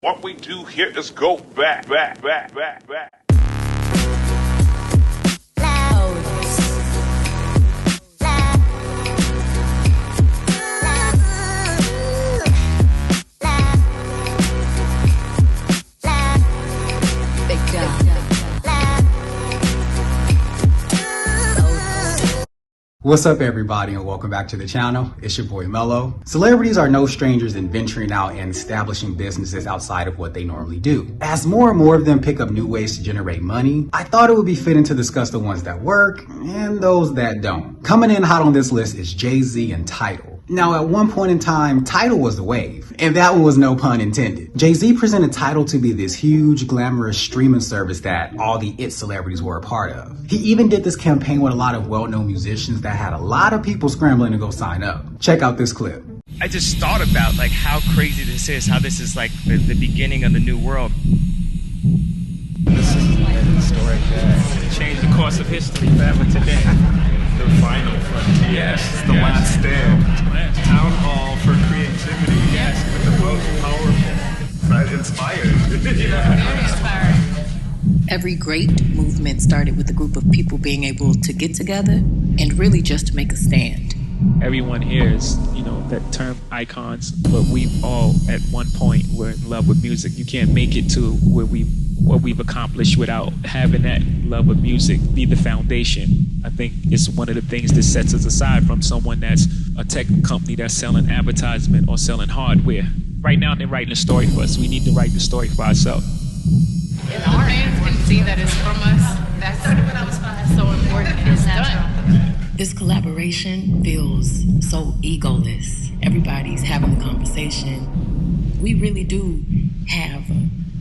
What we do here is go back. What's up everybody and welcome back to the channel. It's your boy Mello. Celebrities are no strangers in venturing out and establishing businesses outside of what they normally do. As more and more of them pick up new ways to generate money, I thought it would be fitting to discuss the ones that work and those that don't. Coming in hot on this list is Jay-Z and Tidal. Now, at one point in time, Tidal was the wave, and that one was no pun intended. Jay-Z presented Tidal to be this huge, glamorous streaming service that all the it celebrities were a part of. He even did this campaign with a lot of well-known musicians that had a lot of people scrambling to go sign up. Check out this clip. I just thought about like how crazy this is, how this is like the beginning of the new world. This is an historic day. Change the course of history forever today. The final frontier. Yes, the last stand. Town hall for creativity. Yes, with the most powerful. Right, inspired. Very inspired. Every great movement started with a group of people being able to get together and really just make a stand. Everyone here is, that term icons, but we've all at one point were in love with music. You can't make it to what we've accomplished without having that love of music be the foundation. I think it's one of the things that sets us aside from someone that's a tech company that's selling advertisement or selling hardware. Right now they're writing a story for us. We need to write the story for ourselves. If our fans can see that it's from us, that's so important and it's done. This collaboration feels so egoless. Everybody's having a conversation. We really do have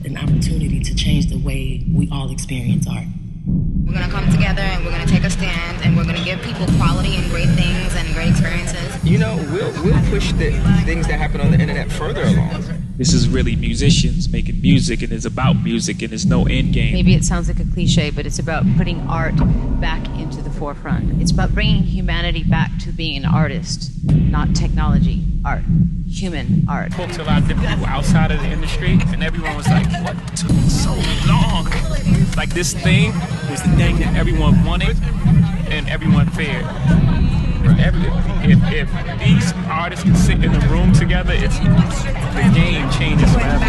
an opportunity to change the way we all experience art. We're going to come together and we're going to take a stand and we're going to give people quality and great things and great experiences. We'll push the things that happen on the internet further along. This is really musicians making music, and it's about music, and there's no end game. Maybe it sounds like a cliche, but it's about putting art back into the forefront. It's about bringing humanity back to being an artist, not technology art, human art. I spoke to a lot of different people outside of the industry, and everyone was like, what took so long? Like this thing was the thing that everyone wanted and everyone feared. If these artists can sit in a room together, the game changes forever.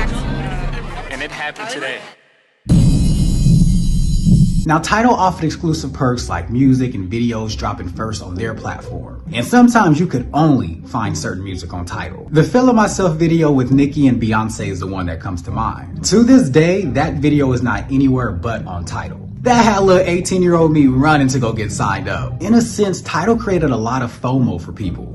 And it happened today. Now, Tidal offered exclusive perks like music and videos dropping first on their platform. And sometimes you could only find certain music on Tidal. The Feeling Myself video with Nicki and Beyonce is the one that comes to mind. To this day, that video is not anywhere but on Tidal. That had little 18-year-old me running to go get signed up. In a sense, Tidal created a lot of FOMO for people.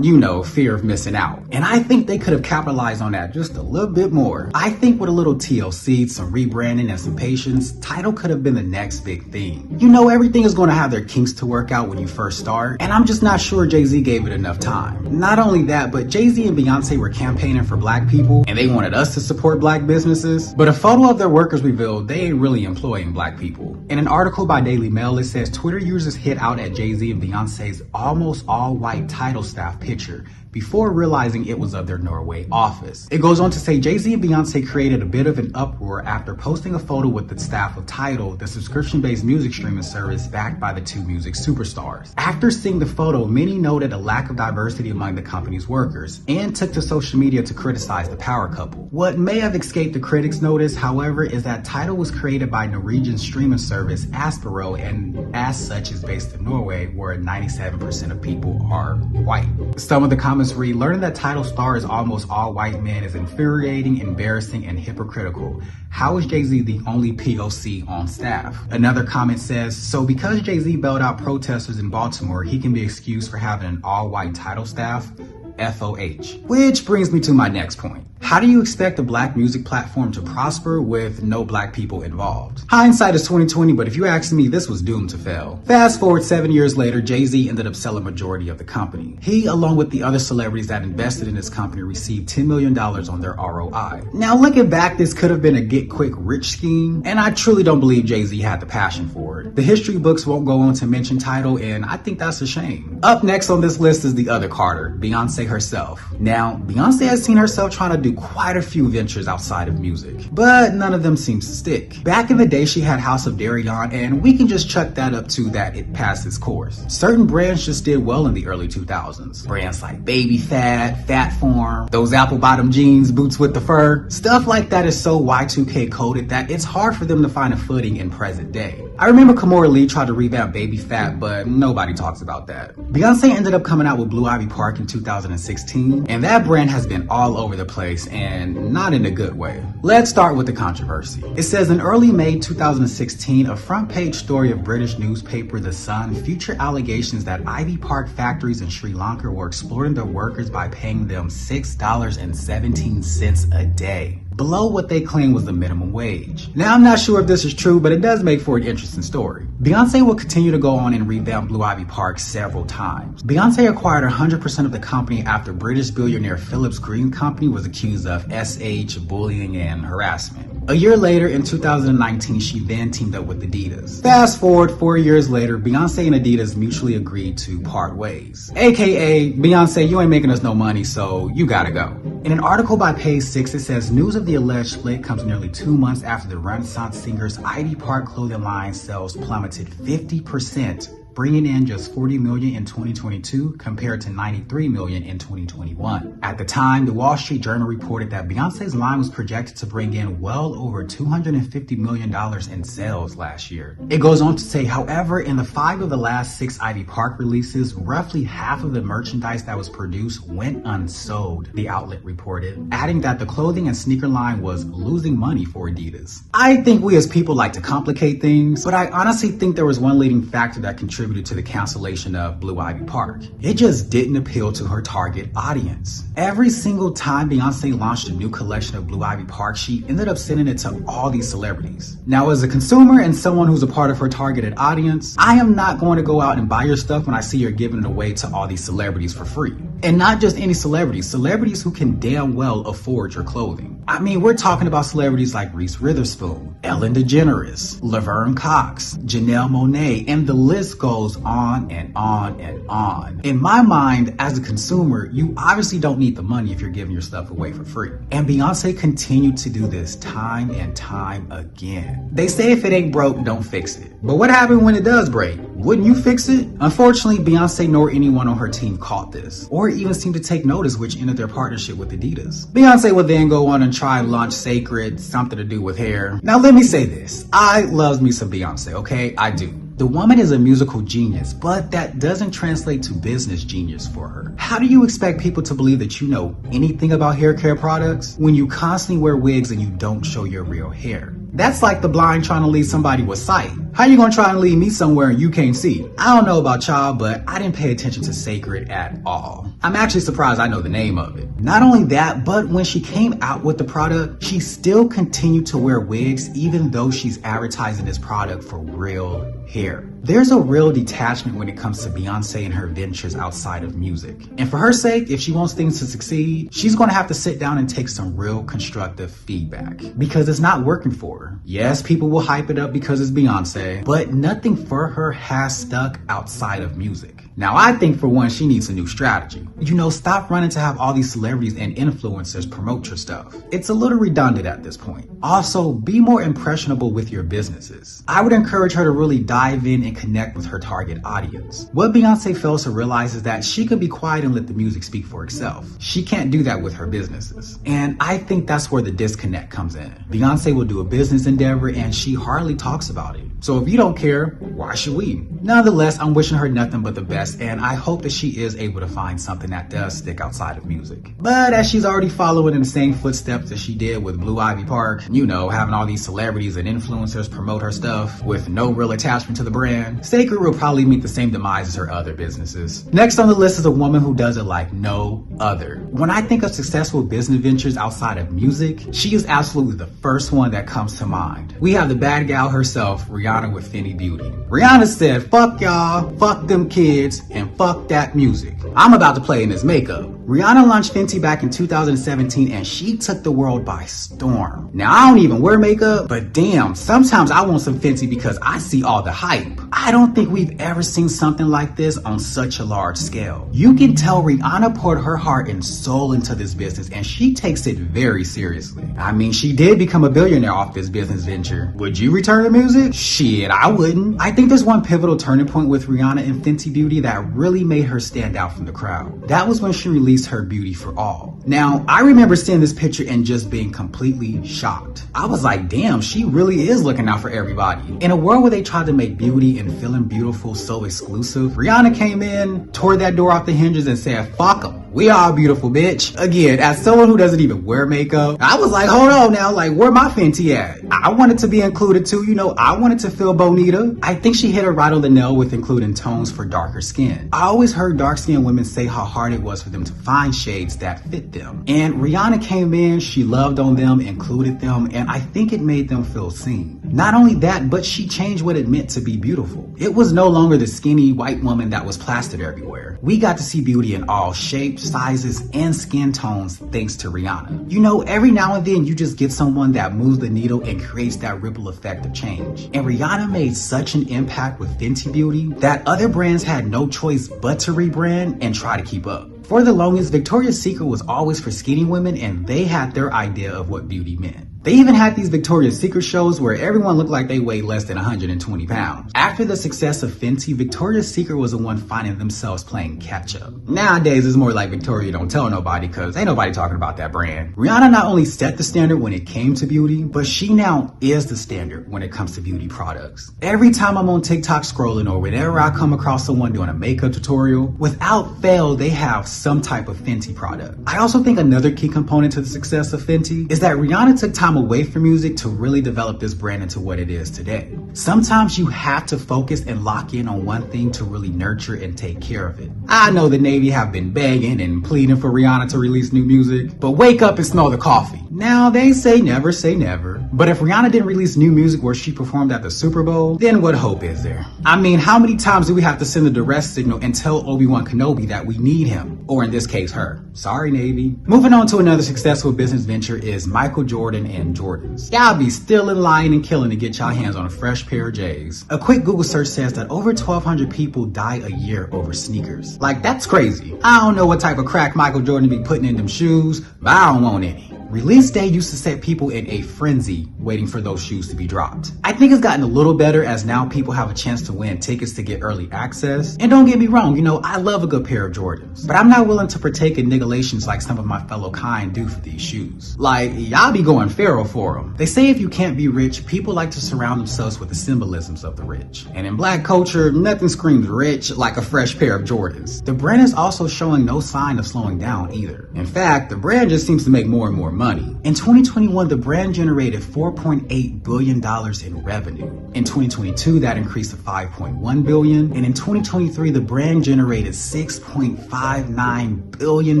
Fear of missing out. And I think they could have capitalized on that just a little bit more. I think with a little TLC, some rebranding, and some patience, Tidal could have been the next big thing. Everything is going to have their kinks to work out when you first start, and I'm just not sure Jay-Z gave it enough time. Not only that, but Jay-Z and Beyonce were campaigning for black people, and they wanted us to support black businesses, but a photo of their workers revealed they ain't really employing black people. In an article by Daily Mail, it says Twitter users hit out at Jay-Z and Beyonce's almost all-white Tidal staff picture before realizing it was of their Norway office. It goes on to say Jay-Z and Beyonce created a bit of an uproar after posting a photo with the staff of Tidal, the subscription-based music streaming service backed by the two music superstars. After seeing the photo, many noted a lack of diversity among the company's workers and took to social media to criticize the power couple. What may have escaped the critics' notice, however, is that Tidal was created by Norwegian streaming service Aspero, and as such is based in Norway, where 97% of people are white. Some of the comments read, learning that Tidal star is almost all white men is infuriating, embarrassing, and hypocritical. How is Jay-Z the only POC on staff? Another comment says, so because Jay-Z bailed out protesters in Baltimore, he can be excused for having an all-white Tidal staff? FOH. Which brings me to my next point. How do you expect a black music platform to prosper with no black people involved? Hindsight is 2020, but if you ask me, this was doomed to fail. Fast forward 7 years later, Jay-Z ended up selling majority of the company. He, along with the other celebrities that invested in this company, received $10 million on their ROI. Now looking back, this could have been a get-quick-rich scheme, and I truly don't believe Jay-Z had the passion for it. The history books won't go on to mention Tidal, and I think that's a shame. Up next on this list is the other Carter, Beyonce herself. Now, Beyonce has seen herself trying to do do quite a few ventures outside of music, but none of them seems to stick. Back in the day, she had House of Darion, and we can just chuck that up to that it passed its course. Certain brands just did well in the early 2000s. Brands like Baby Fat, Fat Form, those apple bottom jeans, boots with the fur. Stuff like that is so Y2K coded that it's hard for them to find a footing in present day. I remember Kimora Lee tried to revamp Baby Fat, but nobody talks about that. Beyonce ended up coming out with Blue Ivy Park in 2016, and that brand has been all over the place and not in a good way. Let's start with the controversy. It says in early May 2016, a front page story of British newspaper The Sun featured allegations that Ivy Park factories in Sri Lanka were exploiting their workers by paying them $6.17 a day, below what they claim was the minimum wage. Now, I'm not sure if this is true, but it does make for an interesting story. Beyonce will continue to go on and revamp Blue Ivy Park several times. Beyonce acquired 100% of the company after British billionaire Phillips Green Company was accused of SH, bullying, and harassment. A year later, in 2019, she then teamed up with Adidas. Fast forward 4 years later, Beyonce and Adidas mutually agreed to part ways. AKA, Beyonce, you ain't making us no money, so you gotta go. In an article by Page 6, it says news of the alleged split comes nearly 2 months after the Renaissance singer's Ivy Park clothing line sales plummeted 50%, bringing in just $40 million in 2022 compared to $93 million in 2021. At the time, the Wall Street Journal reported that Beyonce's line was projected to bring in well over $250 million in sales last year. It goes on to say, however, in the 5 of the last 6 Ivy Park releases, roughly half of the merchandise that was produced went unsold, the outlet reported, adding that the clothing and sneaker line was losing money for Adidas. I think we as people like to complicate things, but I honestly think there was one leading factor that contributed to the cancellation of Blue Ivy Park. It just didn't appeal to her target audience. Every single time Beyonce launched a new collection of Blue Ivy Park, she ended up sending it to all these celebrities. Now, as a consumer and someone who's a part of her targeted audience, I am not going to go out and buy your stuff when I see you're giving it away to all these celebrities for free. And not just any celebrities who can damn well afford your clothing. I mean, we're talking about celebrities like Reese Witherspoon, Ellen DeGeneres, Laverne Cox, Janelle Monáe, and the list goes on and on and on. In my mind, as a consumer, you obviously don't need the money if you're giving your stuff away for free. And Beyonce continued to do this time and time again. They say if it ain't broke, don't fix it. But what happened when it does break? Wouldn't you fix it? Unfortunately, Beyonce nor anyone on her team caught this, or even seemed to take notice, which ended their partnership with Adidas. Beyonce would then go on and try and launch Sacred, something to do with hair. Now let me say this, I love me some Beyonce, okay? I do. The woman is a musical genius, but that doesn't translate to business genius for her. How do you expect people to believe that you know anything about hair care products when you constantly wear wigs and you don't show your real hair? That's like the blind trying to lead somebody with sight. How you gonna try and lead me somewhere and you can't see? I don't know about y'all, but I didn't pay attention to Sacred at all. I'm actually surprised I know the name of it. Not only that, but when she came out with the product, she still continued to wear wigs even though she's advertising this product for real hair. There's a real detachment when it comes to Beyonce and her ventures outside of music. And for her sake, if she wants things to succeed, she's gonna have to sit down and take some real constructive feedback because it's not working for her. Yes, people will hype it up because it's Beyonce, but nothing for her has stuck outside of music. Now, I think for one, she needs a new strategy. You know, stop running to have all these celebrities and influencers promote your stuff. It's a little redundant at this point. Also, be more impressionable with your businesses. I would encourage her to really dive in and connect with her target audience. What Beyonce fails to realize is that she can be quiet and let the music speak for itself. She can't do that with her businesses. And I think that's where the disconnect comes in. Beyonce will do a business endeavor and she hardly talks about it. So if you don't care, why should we? Nonetheless, I'm wishing her nothing but the best, and I hope that she is able to find something that does stick outside of music. But as she's already following in the same footsteps that she did with Blue Ivy Park, you know, having all these celebrities and influencers promote her stuff with no real attachment to the brand, Sacred will probably meet the same demise as her other businesses. Next on the list is a woman who does it like no other. When I think of successful business ventures outside of music, she is absolutely the first one that comes to mind. We have the bad gal herself, Rihanna with Fenty Beauty. Rihanna said, fuck y'all, fuck them kids, and fuck that music. I'm about to play in this makeup. Rihanna launched Fenty back in 2017 and she took the world by storm. Now I don't even wear makeup, but damn, sometimes I want some Fenty because I see all the hype. I don't think we've ever seen something like this on such a large scale. You can tell Rihanna poured her heart and soul into this business and she takes it very seriously. I mean, she did become a billionaire off this business venture. Would you return to music? Shit, I wouldn't. I think there's one pivotal turning point with Rihanna and Fenty Beauty that really made her stand out from the crowd. That was when she released her Beauty for All. Now, I remember seeing this picture and just being completely shocked. I was like, damn, she really is looking out for everybody. In a world where they tried to make beauty and feeling beautiful so exclusive, Rihanna came in, tore that door off the hinges and said, fuck 'em. We all beautiful, bitch. Again, as someone who doesn't even wear makeup, I was like, hold on now, like, where my Fenty at? I wanted to be included too, you know, I wanted to feel bonita. I think she hit it right on the nail with including tones for darker skin. I always heard dark-skinned women say how hard it was for them to find shades that fit them. And Rihanna came in, she loved on them, included them, and I think it made them feel seen. Not only that, but she changed what it meant to be beautiful. It was no longer the skinny white woman that was plastered everywhere. We got to see beauty in all shapes, sizes, and skin tones thanks to Rihanna. You know, every now and then you just get someone that moves the needle and creates that ripple effect of change. And Rihanna made such an impact with Fenty Beauty that other brands had no choice but to rebrand and try to keep up. For the longest, Victoria's Secret was always for skinny women and they had their idea of what beauty meant. They even had these Victoria's Secret shows where everyone looked like they weighed less than 120 pounds. After the success of Fenty, Victoria's Secret was the one finding themselves playing catch up. Nowadays, it's more like Victoria don't tell nobody because ain't nobody talking about that brand. Rihanna not only set the standard when it came to beauty, but she now is the standard when it comes to beauty products. Every time I'm on TikTok scrolling or whenever I come across someone doing a makeup tutorial, without fail, they have some type of Fenty product. I also think another key component to the success of Fenty is that Rihanna took time away from music to really develop this brand into what it is today. Sometimes you have to focus and lock in on one thing to really nurture and take care of it. I know the Navy have been begging and pleading for Rihanna to release new music, but wake up and smell the coffee. Now they say never say never, but if Rihanna didn't release new music where she performed at the Super Bowl, then what hope is there? I mean, how many times do we have to send a duress signal and tell Obi-Wan Kenobi that we need him? Or in this case, her. Sorry, Navy. Moving on to another successful business venture is Michael Jordan and Jordans. Y'all be stealing, lying, and killing to get y'all hands on a fresh pair of J's. A quick Google search says that over 1,200 people die a year over sneakers. Like, that's crazy. I don't know what type of crack Michael Jordan be putting in them shoes, but I don't want any. Release day used to set people in a frenzy waiting for those shoes to be dropped. I think it's gotten a little better as now people have a chance to win tickets to get early access. And don't get me wrong, you know, I love a good pair of Jordans, but I'm not willing to partake in nigalations like some of my fellow kind do for these shoes. Like, y'all be going feral for them. They say if you can't be rich, people like to surround themselves with the symbolisms of the rich. And in black culture, nothing screams rich like a fresh pair of Jordans. The brand is also showing no sign of slowing down either. In fact, the brand just seems to make more and more money. In 2021, the brand generated $4.8 billion in revenue. In 2022, that increased to $5.1 billion. And in 2023, the brand generated $6.59 billion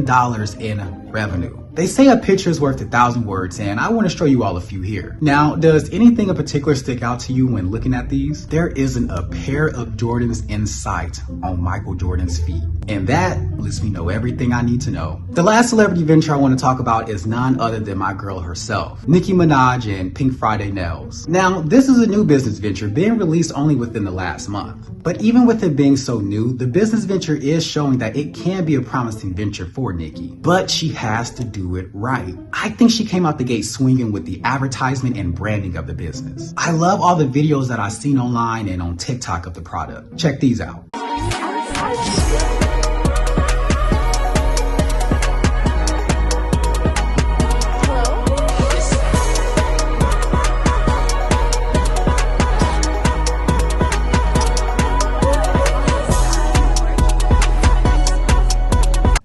in revenue. They say a picture is worth 1,000 words, and I want to show you all a few here. Now, does anything in particular stick out to you when looking at these? There isn't a pair of Jordans in sight on Michael Jordan's feet. And that lets me know everything I need to know. The last celebrity venture I want to talk about is none other than my girl herself, Nicki Minaj and Pink Friday Nails. Now, this is a new business venture being released only within the last month. But even with it being so new, the business venture is showing that it can be a promising venture for Nicki. But she has to do it right. I think she came out the gate swinging with the advertisement and branding of the business. I love all the videos that I've seen online and on TikTok of the product. Check these out.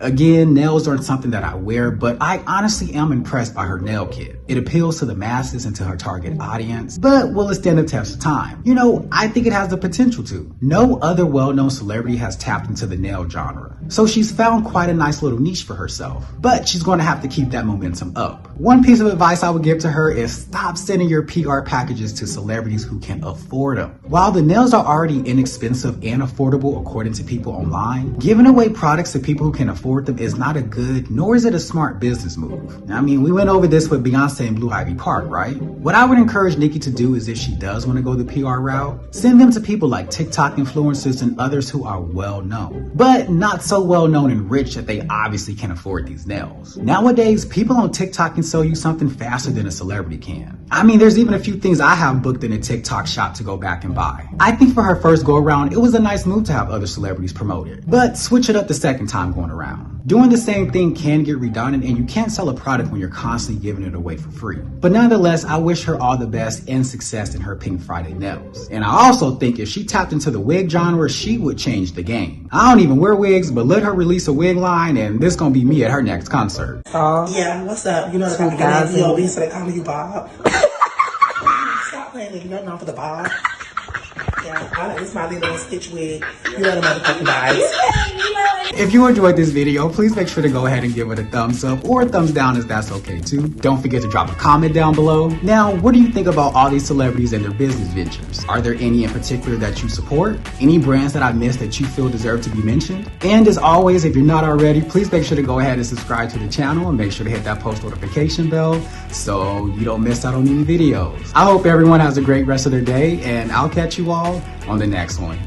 Again, nails aren't something that I wear, but I honestly am impressed by her nail kit. It appeals to the masses and to her target audience, but will it stand the test of time? You know, I think it has the potential to. No other well-known celebrity has tapped into the nail genre, so she's found quite a nice little niche for herself, but she's going to have to keep that momentum up. One piece of advice I would give to her is stop sending your PR packages to celebrities who can afford them. While the nails are already inexpensive and affordable according to people online, giving away products to people who can afford them is not a good, nor is it a smart business move. I mean, we went over this with Beyonce and Blue Ivy Park, right? What I would encourage Nicki to do is, if she does want to go the PR route, send them to people like TikTok influencers and others who are well known, but not so well known and rich that they obviously can afford these nails. Nowadays, people on TikTok can sell you something faster than a celebrity can. I mean, there's even a few things I have booked in a TikTok shop to go back and buy. I think for her first go around, it was a nice move to have other celebrities promote it, but switch it up the second time going around. Doing the same thing can get redundant, and you can't sell a product when you're constantly giving it away for free. But nonetheless, I wish her all the best and success in her Pink Friday nails. And I also think if she tapped into the wig genre, she would change the game. I don't even wear wigs, but let her release a wig line and this gonna be me at her next concert. Yeah, what's up? You know the kind of guy over here, so they call you Bob. Stop playing with you, nothing on for the Bob. Yeah, this is my little stitch wig. You know the motherfucking vibes. If you enjoyed this video, please make sure to go ahead and give it a thumbs up or a thumbs down if that's okay too. Don't forget to drop a comment down below. Now, what do you think about all these celebrities and their business ventures? Are there any in particular that you support? Any brands that I missed that you feel deserve to be mentioned? And as always, if you're not already, please make sure to go ahead and subscribe to the channel and make sure to hit that post notification bell so you don't miss out on any videos. I hope everyone has a great rest of their day, and I'll catch you all on the next one.